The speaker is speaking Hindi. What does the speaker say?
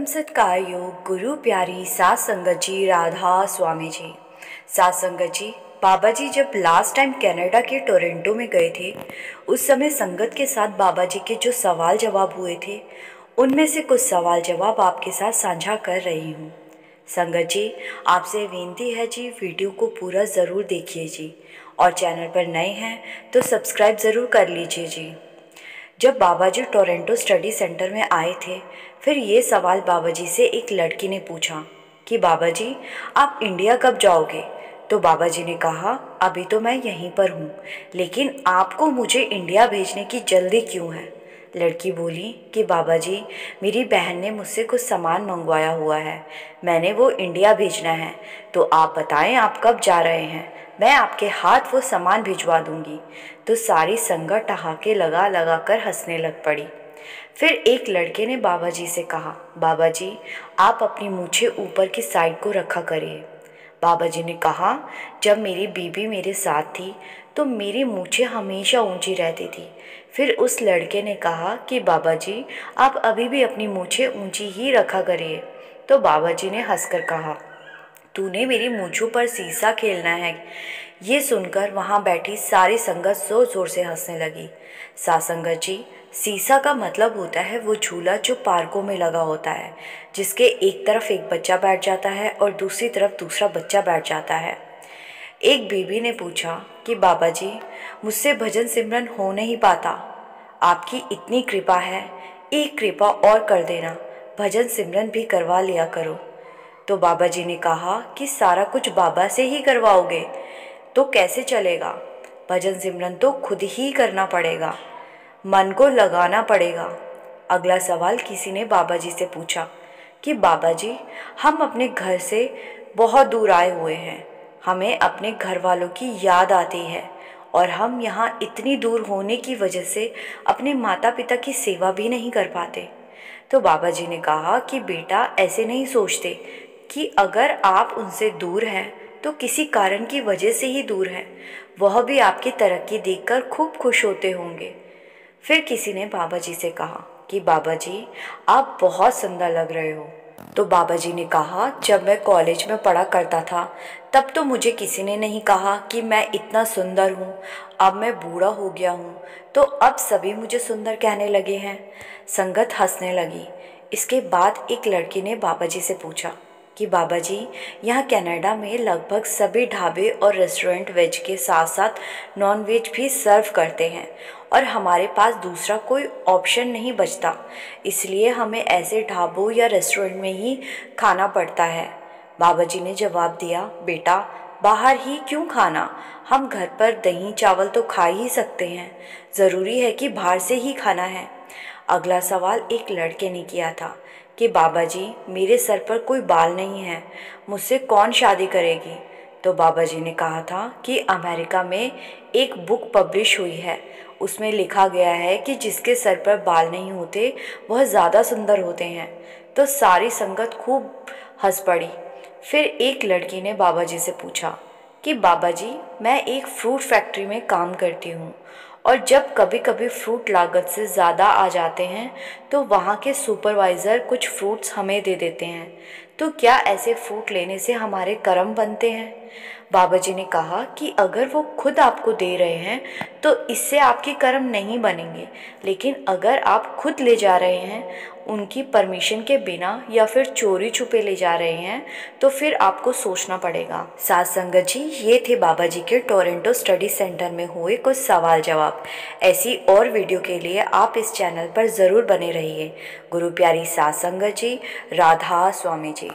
सत्कार योग गुरु प्यारी सात संगत जी राधा स्वामी जी। सात संगत जी, बाबा जी जब लास्ट टाइम कनाडा के टोरंटो में गए थे उस समय संगत के साथ बाबा जी के जो सवाल जवाब हुए थे उनमें से कुछ सवाल जवाब आपके साथ साझा कर रही हूँ। संगत जी, आपसे विनती है जी, वीडियो को पूरा ज़रूर देखिए जी, और चैनल पर नए हैं तो सब्सक्राइब ज़रूर कर लीजिए जी। जब बाबा जी टोरंटो स्टडी सेंटर में आए थे, फिर ये सवाल बाबा जी से एक लड़की ने पूछा कि बाबा जी आप इंडिया कब जाओगे। तो बाबा जी ने कहा, अभी तो मैं यहीं पर हूँ, लेकिन आपको मुझे इंडिया भेजने की जल्दी क्यों है। लड़की बोली कि बाबा जी, मेरी बहन ने मुझसे कुछ सामान मंगवाया हुआ है, मैंने वो इंडिया भेजना है, तो आप बताएं आप कब जा रहे हैं, मैं आपके हाथ वो सामान भिजवा दूंगी। तो सारी संगत ठहाके लगा लगा कर हंसने लग पड़ी। फिर एक लड़के ने बाबा जी से कहा, बाबा जी आप अपनी मूछें ऊपर की साइड को रखा करिए। बाबा जी ने कहा, जब मेरी बीबी मेरे साथ थी तो मेरी मूछें हमेशा ऊंची रहती थी। फिर उस लड़के ने कहा कि बाबा जी आप अभी भी अपनी मूछें ऊंची ही रखा करिए। तो बाबा जी ने हंसकर कहा, तूने मेरी मूछों पर शीशा खेलना है। ये सुनकर वहाँ बैठी सारी संगत जोर जोर से हंसने लगी। सासंगत जी, शीशा का मतलब होता है वो झूला जो पार्कों में लगा होता है, जिसके एक तरफ एक बच्चा बैठ जाता है और दूसरी तरफ दूसरा बच्चा बैठ जाता है। एक बीबी ने पूछा कि बाबा जी मुझसे भजन सिमरन हो नहीं पाता, आपकी इतनी कृपा है, एक कृपा और कर देना, भजन सिमरन भी करवा लिया करो। तो बाबा जी ने कहा कि सारा कुछ बाबा से ही करवाओगे तो कैसे चलेगा, भजन सिमरन तो खुद ही करना पड़ेगा, मन को लगाना पड़ेगा। अगला सवाल किसी ने बाबा जी से पूछा कि बाबा जी हम अपने घर से बहुत दूर आए हुए हैं, हमें अपने घर वालों की याद आती है और हम यहाँ इतनी दूर होने की वजह से अपने माता पिता की सेवा भी नहीं कर पाते। तो बाबा जी ने कहा कि बेटा ऐसे नहीं सोचते कि अगर आप उनसे दूर हैं तो किसी कारण की वजह से ही दूर हैं, वह भी आपकी तरक्की देखकर खूब खुश होते होंगे। फिर किसी ने बाबा जी से कहा कि बाबा जी आप बहुत सुंदर लग रहे हो। तो बाबा जी ने कहा, जब मैं कॉलेज में पढ़ा करता था तब तो मुझे किसी ने नहीं कहा कि मैं इतना सुंदर हूँ, अब मैं बूढ़ा हो गया हूँ तो अब सभी मुझे सुंदर कहने लगे हैं। संगत हंसने लगी। इसके बाद एक लड़की ने बाबा जी से पूछा कि बाबा जी यहाँ कनाडा में लगभग सभी ढाबे और रेस्टोरेंट वेज के साथ साथ नॉन वेज भी सर्व करते हैं और हमारे पास दूसरा कोई ऑप्शन नहीं बचता, इसलिए हमें ऐसे ढाबों या रेस्टोरेंट में ही खाना पड़ता है। बाबा जी ने जवाब दिया, बेटा बाहर ही क्यों खाना, हम घर पर दही चावल तो खा ही सकते हैं, ज़रूरी है कि बाहर से ही खाना है। अगला सवाल एक लड़के ने किया था कि बाबा जी मेरे सर पर कोई बाल नहीं है, मुझसे कौन शादी करेगी। तो बाबा जी ने कहा था कि अमेरिका में एक बुक पब्लिश हुई है, उसमें लिखा गया है कि जिसके सर पर बाल नहीं होते वह ज़्यादा सुंदर होते हैं। तो सारी संगत खूब हंस पड़ी। फिर एक लड़की ने बाबा जी से पूछा कि बाबा जी मैं एक फ्रूट फैक्ट्री में काम करती हूँ और जब कभी कभी फ्रूट लागत से ज़्यादा आ जाते हैं तो वहाँ के सुपरवाइज़र कुछ फ्रूट्स हमें दे देते हैं, तो क्या ऐसे फ्रूट लेने से हमारे कर्म बनते हैं। बाबा जी ने कहा कि अगर वो खुद आपको दे रहे हैं तो इससे आपके कर्म नहीं बनेंगे, लेकिन अगर आप खुद ले जा रहे हैं उनकी परमिशन के बिना या फिर चोरी छुपे ले जा रहे हैं तो फिर आपको सोचना पड़ेगा। सात संगत जी, ये थे बाबा जी के टोरंटो स्टडी सेंटर में हुए कुछ सवाल जवाब। ऐसी और वीडियो के लिए आप इस चैनल पर ज़रूर बने रहिए। गुरु प्यारी सात संगत जी, राधा स्वामी जी।